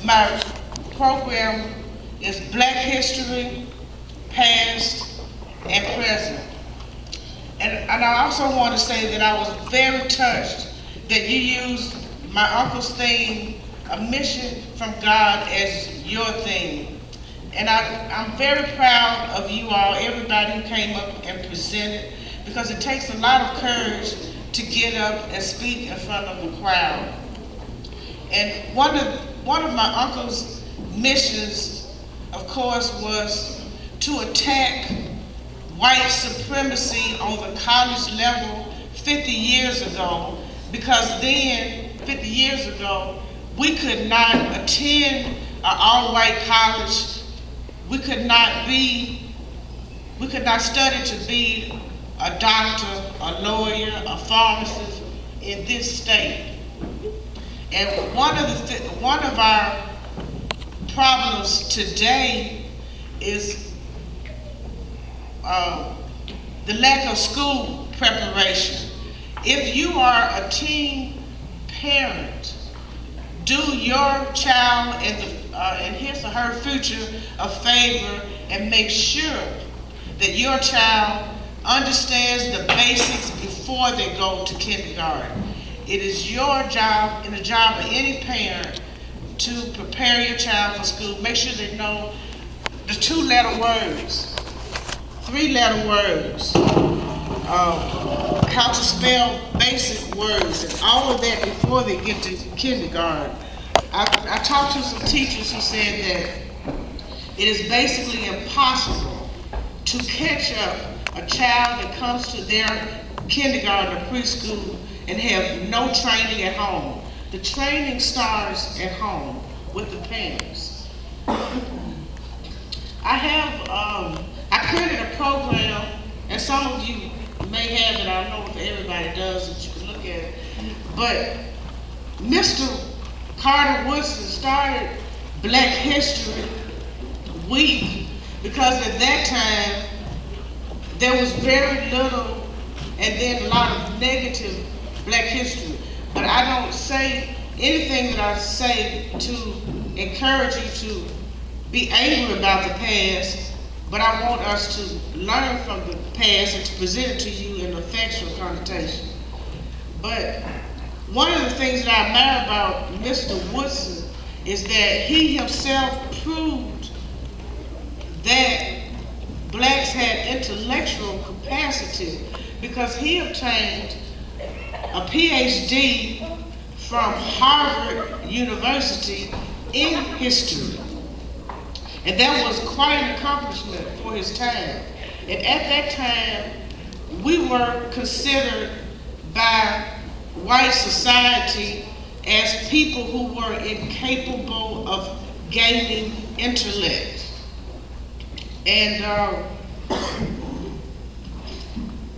My program is Black History, Past and Present. And I also want to say that I was very touched that you used my uncle's theme, A Mission from God, as your theme. And I'm very proud of you all, everybody who came up and presented, because it takes a lot of courage to get up and speak in front of a crowd. And one of my uncle's missions, of course, was to attack white supremacy on the college level 50 years ago, because then, 50 years ago, we could not attend an all-white college. We could not study to be a doctor, a lawyer, a pharmacist in this state. And one of our problems today is the lack of school preparation. If you are a teen parent, do your child and his or her future a favor and make sure that your child understands the basics before they go to kindergarten. It is your job and the job of any parent to prepare your child for school. Make sure they know the 2-letter words, 3-letter words, how to spell basic words, and all of that before they get to kindergarten. I talked to some teachers who said that it is basically impossible to catch up a child that comes to their kindergarten or preschool and have no training at home. The training starts at home with the parents. I created a program, and some of you may have it. I don't know if everybody does, that you can look at it. But Mr. Carter Woodson started Black History Week because at that time there was very little and then a lot of negative Black history. But I don't say anything that I say to encourage you to be angry about the past, but I want us to learn from the past and to present it to you in a factual connotation. But one of the things that I admire about Mr. Woodson is that he himself proved that blacks had intellectual capacity because he obtained a PhD from Harvard University in history. And that was quite an accomplishment for his time. And at that time, we were considered by white society as people who were incapable of gaining intellect. And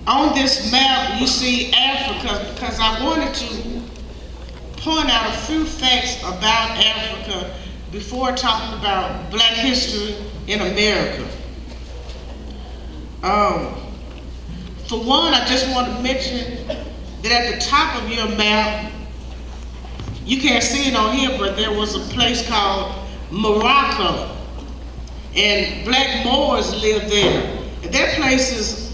on this map, you see Africa, because I wanted to point out a few facts about Africa before talking about Black history in America. For one, I just want to mention that at the top of your map, you can't see it on here, but there was a place called Morocco, and black Moors lived there. And that place is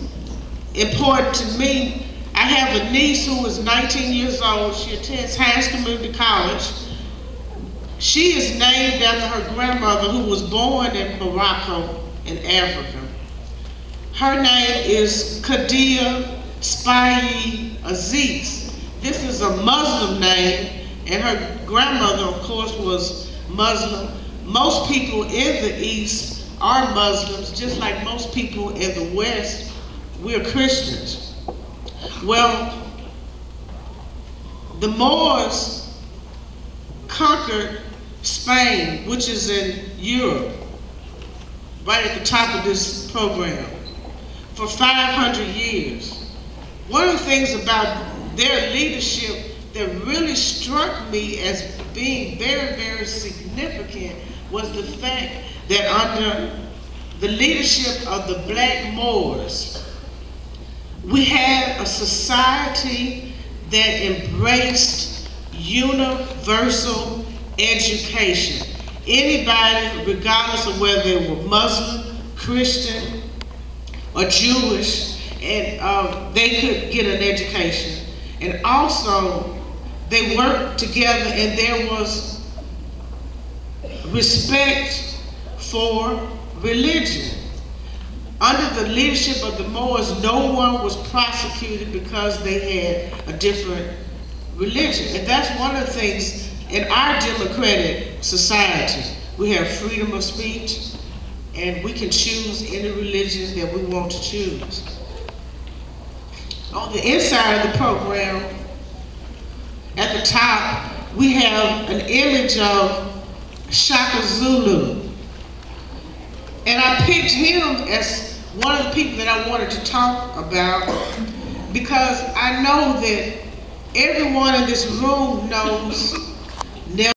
important to me. I have a niece who is 19 years old. She attends Hines Community College. She is named after her grandmother, who was born in Morocco in Africa. Her name is Kadia Spayi Aziz. This is a Muslim name, and her grandmother, of course, was Muslim. Most people in the East are Muslims, just like most people in the West, we're Christians. Well, the Moors conquered Spain, which is in Europe, right at the top of this program, for 500 years. One of the things about their leadership that really struck me as being very, very significant was the fact that under the leadership of the black Moors, we had a society that embraced universal education. Anybody, regardless of whether they were Muslim, Christian, or Jewish, and they could get an education. And also, they worked together, and there was respect for religion. Under the leadership of the Moors, no one was prosecuted because they had a different religion. And that's one of the things in our democratic society. We have freedom of speech, and we can choose any religion that we want to choose. On the inside of the program, at the top, we have an image of Shaka Zulu. And I picked him as one of the people that I wanted to talk about because I know that everyone in this room knows